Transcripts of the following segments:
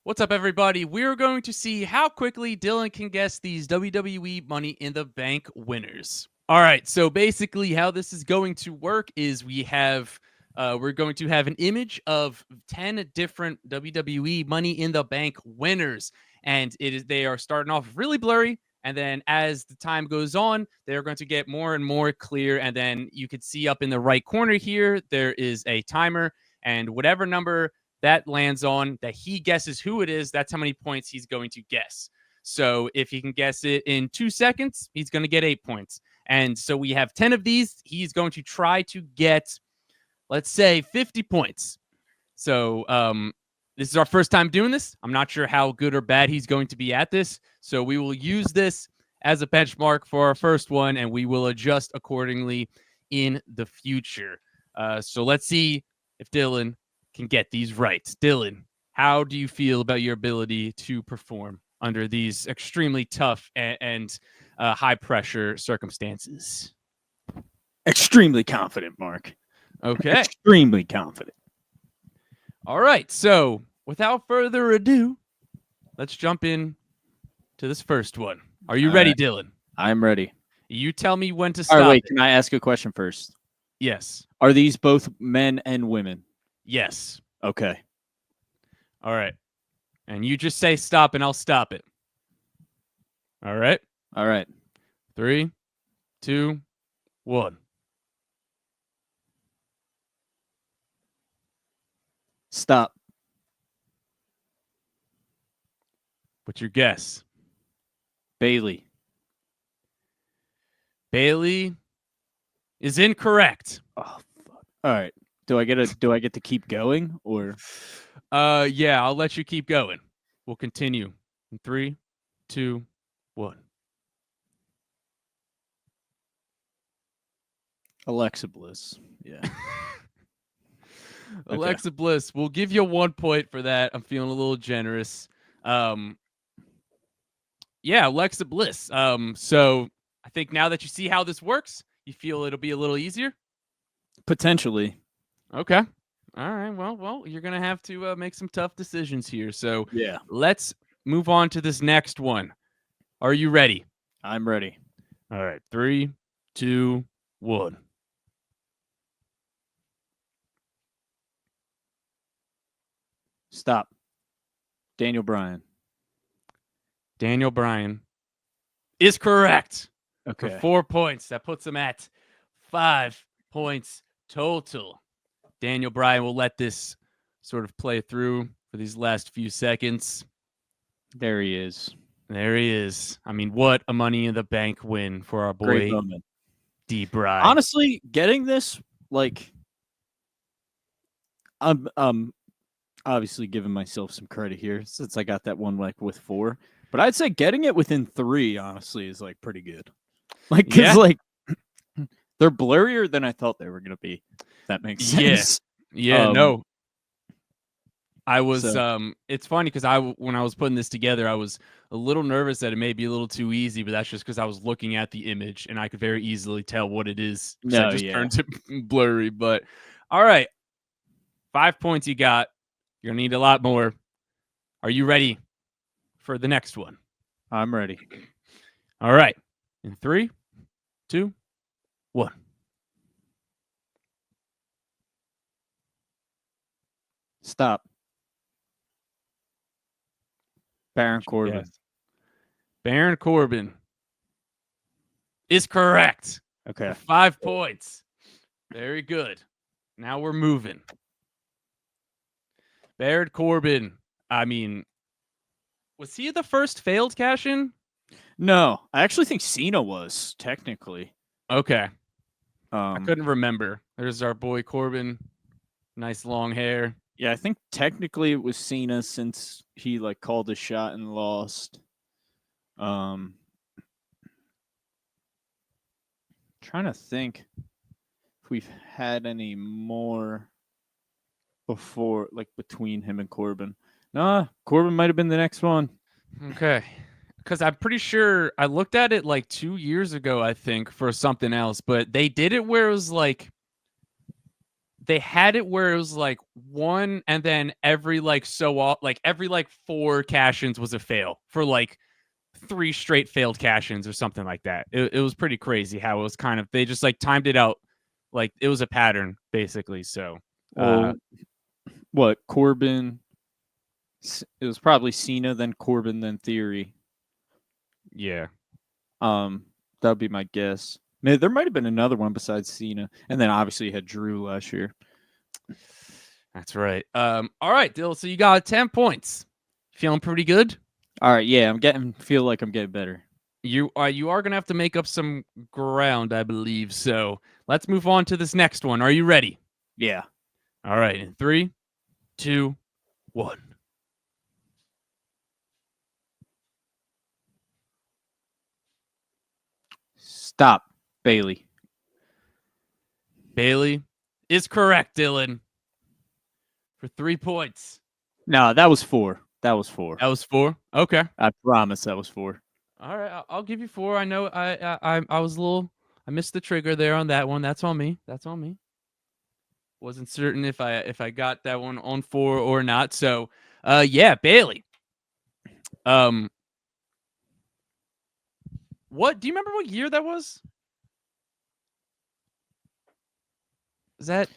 What's up, everybody? We're going to see how quickly Dylan can guess these WWE Money in the Bank winners. All right, so basically, how this is going to work is we're going to have an image of 10 different WWE Money in the Bank winners, and they are starting off really blurry. And then as the time goes on, they're going to get more and more clear. And then you could see up in the right corner here, there is a timer, and whatever number that lands on that he guesses who it is, that's how many points he's going to guess. So if he can guess it in 2 seconds, he's going to get 8 points. And so we have 10 of these. He's going to try to get, let's say, 50 points. So this is our first time doing this. I'm not sure how good or bad he's going to be at this. So we will use this as a benchmark for our first one, and we will adjust accordingly in the future. So let's see if Dylan can get these right. Dylan, how do you feel about your ability to perform under these extremely tough and high pressure circumstances? Extremely confident, Mark. Okay. Extremely confident. All right. So without further ado, let's jump in to this first one. Are you ready, Dylan? I'm ready. You tell me when to stop. All right, wait, can I ask a question first? Yes. Are these both men and women? Yes. Okay. All right. And you just say stop and I'll stop it. All right. All right. 3, 2, 1. Stop. What's your guess? Bailey. Bailey is incorrect. Oh, fuck. All right. Do I get to keep going or? Yeah, I'll let you keep going. We'll continue in 3, 2, 1. Alexa Bliss. Yeah. Alexa Bliss. We'll give you 1 point for that. I'm feeling a little generous. Yeah, Alexa Bliss. So I think now that you see how this works, you feel it'll be a little easier? Potentially. Okay. All right. Well, you're going to have to make some tough decisions here. So yeah, let's move on to this next one. Are you ready? I'm ready. All right. 3, 2, 1. Stop. Daniel Bryan. Daniel Bryan is correct. Okay. For 4 points. That puts him at 5 points total. Daniel Bryan will let this sort of play through for these last few seconds. There he is. There he is. I mean, what a Money in the Bank win for our boy, D. Bryan. Honestly, getting this, like, I'm obviously giving myself some credit here since I got that one like with 4. But I'd say getting it within 3, honestly, is like pretty good. Like, because like they're blurrier than I thought they were going to be. That makes sense. Yeah, no. I was it's funny because when I was putting this together, I was a little nervous that it may be a little too easy, but that's just because I was looking at the image and I could very easily tell what it is. No, I just turned it blurry. But all right. 5 points you got. You're gonna need a lot more. Are you ready for the next one? I'm ready. All right. In 3, 2, 1. Stop. Baron Corbin. Yes. Baron Corbin is correct. Okay. 5 points. Very good. Now we're moving. Baron Corbin. I mean, was he the first failed cash-in? No, I actually think Cena was, technically. Okay. I couldn't remember. There's our boy Corbin. Nice long hair. Yeah, I think technically it was Cena since he like called a shot and lost. Trying to think if we've had any more before, like between him and Corbin. Nah, Corbin might have been the next one. Okay. Because I'm pretty sure I looked at it like 2 years ago, I think, for something else, but they did it where it was like they had it where it was like one, and then every like every like 4 cash-ins was a fail for like 3 straight failed cash-ins or something like that. It was pretty crazy how it was kind of they just like timed it out like it was a pattern basically. So Well, what Corbin? It was probably Cena, then Corbin, then Theory. yeah. That would be my guess. There might have been another one besides Cena, and then obviously you had Drew last year. That's right. All right, Dill. So you got 10 points. Feeling pretty good? All right, yeah, feel like I'm getting better. You are gonna have to make up some ground, I believe. So let's move on to this next one. Are you ready? Yeah. All right. In 3, 2, 1. Stop, Bailey. Bailey is correct, Dylan. For 3 points. No, that was 4. That was 4. That was 4. Okay. I promise that was 4. All right. I'll give you 4. I know. I was a little. I missed the trigger there on that one. That's on me. That's on me. Wasn't certain if I got that one on 4 or not. So, yeah, Bailey. What do you remember? What year that was? Is that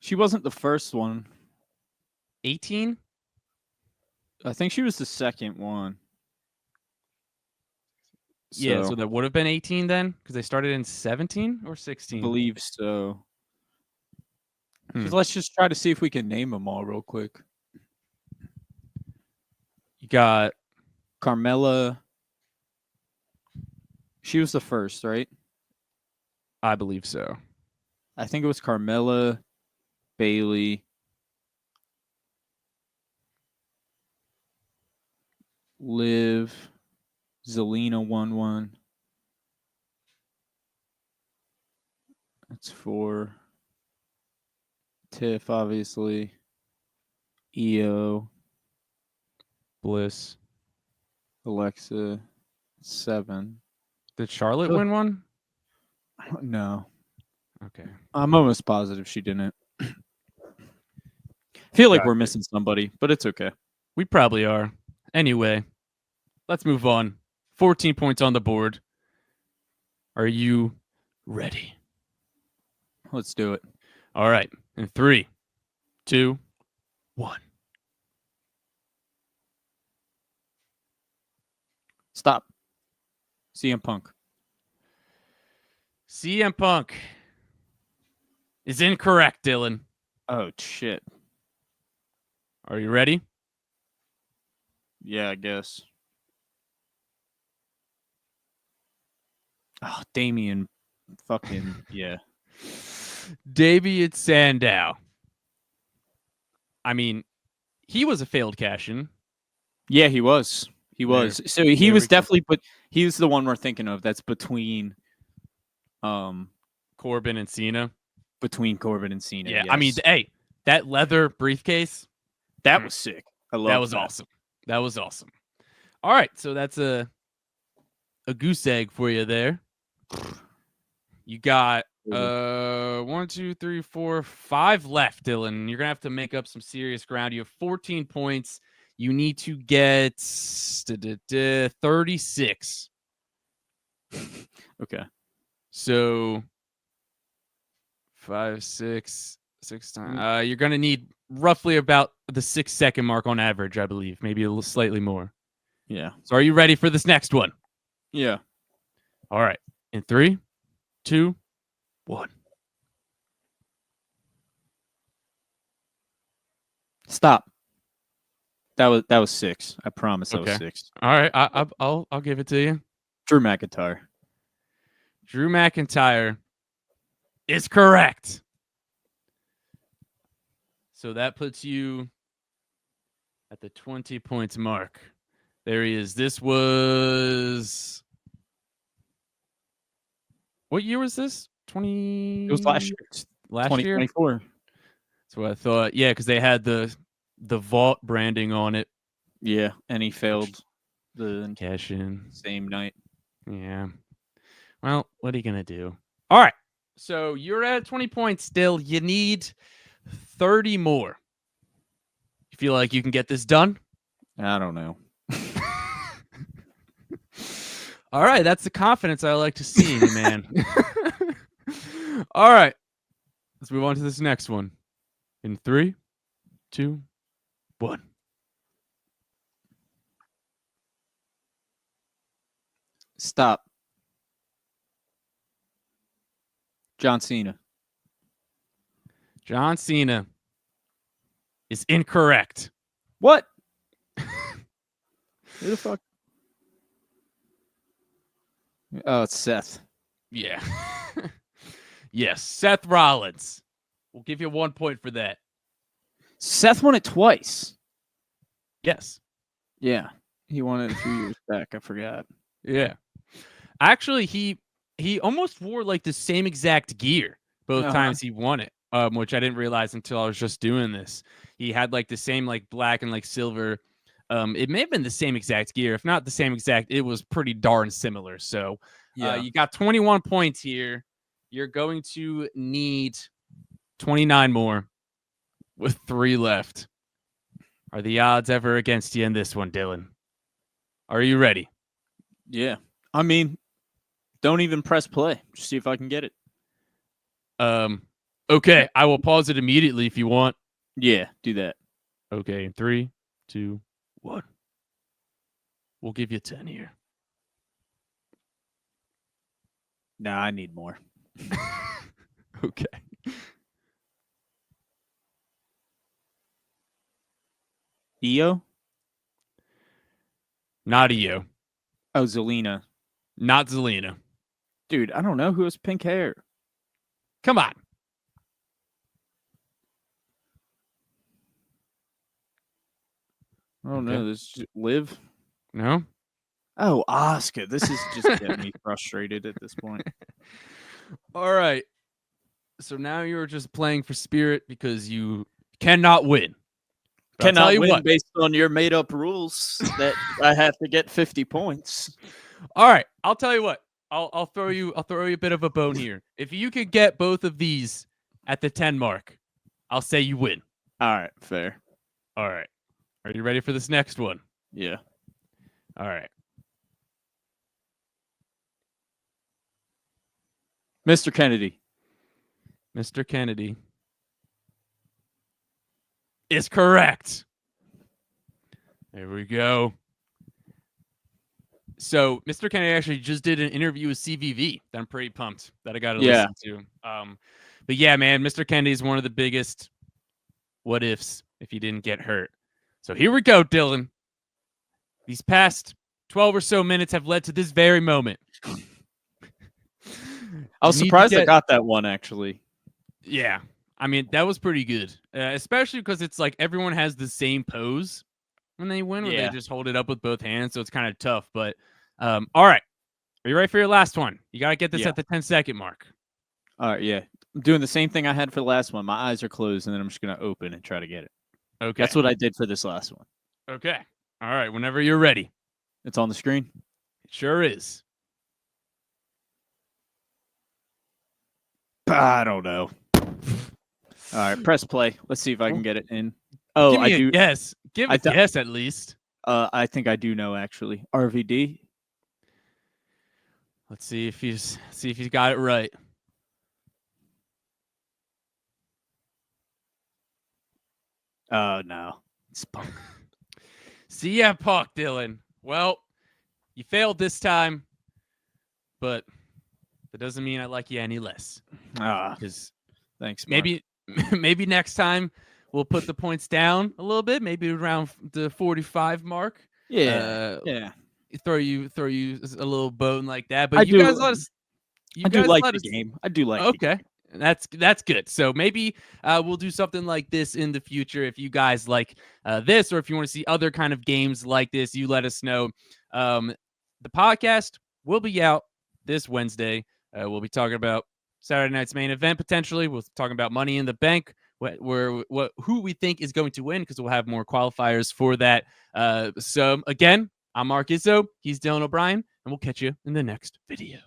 She wasn't the first one. 18? I think she was the second one. Yeah, so that would have been 18 then, because they started in 17 or 16. I believe so. Let's just try to see if we can name them all real quick. You got Carmella. She was the first, right? I believe so. I think it was Carmella, Bailey, Liv, Zelina 1-1. That's 4. Tiff, obviously. Io, Bliss. Alexa, 7. Did Charlotte win one? I don't know. Okay. I'm almost positive she didn't. I feel like we're missing somebody, but it's okay. We probably are. Anyway, let's move on. 14 points on the board. Are you ready? Let's do it. All right. In 3, 2, 1. Stop. CM Punk. CM Punk is incorrect, Dylan. Oh, shit. Are you ready? Yeah, I guess. Oh, Damien. Fucking, yeah. Davian Sandow. I mean, he was a failed cash-in. Yeah, he was. He was. So he was definitely, but he was the one we're thinking of. That's between Corbin and Cena. Between Corbin and Cena. Yeah, yes. I mean, hey, that leather briefcase. That was sick. I love that. That was awesome. That was awesome. All right, so that's a goose egg for you there. You got 1, 2, 3, 4, 5 left, Dylan. You're gonna have to make up some serious ground. You have 14 points. You need to get 36. Okay. So 5, 6 times. You're gonna need roughly about the 6-second mark on average, I believe. Maybe a little slightly more. Yeah. So are you ready for this next one? Yeah. All right. In 3, 2, 1. Stop. That was 6. I promise that was 6. All right. I'll give it to you. Drew McIntyre. Drew McIntyre is correct. So that puts you at the 20 points mark. There he is. This was... What year was this? 20... It was last year. Last 2024. year? That's what I thought. Yeah, because they had the vault branding on it. Yeah, and he failed the cash in same night. Yeah. Well, what are you going to do? All right. So you're at 20 points still. You need 30 more. You feel like you can get this done? I don't know. All right, that's the confidence I like to see in you, man. All right, let's move on to this next one. In 3, 2, 1. Stop. John Cena. John Cena is incorrect. What? Who the fuck? Oh, it's Seth. Yeah. Yes, Seth Rollins. We'll give you 1 point for that. Seth won it twice. Yes. Yeah. He won it a few years back. I forgot. Yeah. Actually, he almost wore like the same exact gear both times he won it, which I didn't realize until I was just doing this. He had like the same like black and like silver. It may have been the same exact gear. If not the same exact, it was pretty darn similar. So you got 21 points here. You're going to need 29 more with 3 left. Are the odds ever against you in this one, Dylan? Are you ready? Yeah. I mean, don't even press play. Just see if I can get it. Okay, I will pause it immediately if you want. Yeah, do that. Okay, in 3, 2, 1. We'll give you 10 here. Nah, I need more. Okay. Io? Not Io. Oh, Zelina. Not Zelina. Dude, I don't know who has pink hair. Come on. I don't know. This is Liv? No? Oh, Asuka. This is just getting me frustrated at this point. All right. So now you're just playing for spirit because you cannot win. But Cannot I'll tell you win what. based on your made-up rules that I have to get 50 points. All right, I'll tell you what. I'll throw you a bit of a bone here. If you could get both of these at the 10 mark, I'll say you win. All right, fair. All right. Are you ready for this next one? Yeah. All right. Mr. Kennedy. Mr. Kennedy is correct. There we go. So Mr. Kennedy actually just did an interview with CVV that I'm pretty pumped that I got to listen to. But yeah, man, Mr. Kennedy is one of the biggest what ifs if he didn't get hurt. So here we go, Dylan. These past 12 or so minutes have led to this very moment. I was surprised I got that one, actually. Yeah. I mean, that was pretty good, especially because it's like everyone has the same pose when they win, where they just hold it up with both hands. So it's kind of tough. But all right. Are you ready for your last one? You got to get this at the 10-second mark. All right. Yeah. I'm doing the same thing I had for the last one. My eyes are closed, and then I'm just going to open and try to get it. Okay. That's what I did for this last one. Okay. All right. Whenever you're ready. It's on the screen? It sure is. I don't know. All right, press play. Let's see if I can get it in. Oh, give me a guess. Give a guess at least. I think I do know, actually. RVD. Let's see if he's got it right. Oh no, it's Punk. CM Punk, Dylan. Well, you failed this time, but that doesn't mean I like you any less. Because thanks. Mark. Maybe next time we'll put the points down a little bit, maybe around the 45 mark. Yeah, Throw you a little bone like that. But you guys let us. I do like the game. I do like. Okay, that's good. So maybe we'll do something like this in the future. If you guys like this, or if you want to see other kind of games like this, you let us know. The podcast will be out this Wednesday. We'll be talking about Saturday night's main event potentially. We'll talk about Money in the Bank, who we think is going to win, because we'll have more qualifiers for that. So again, I'm Mark Izzo. He's Dylan O'Brien, and we'll catch you in the next video.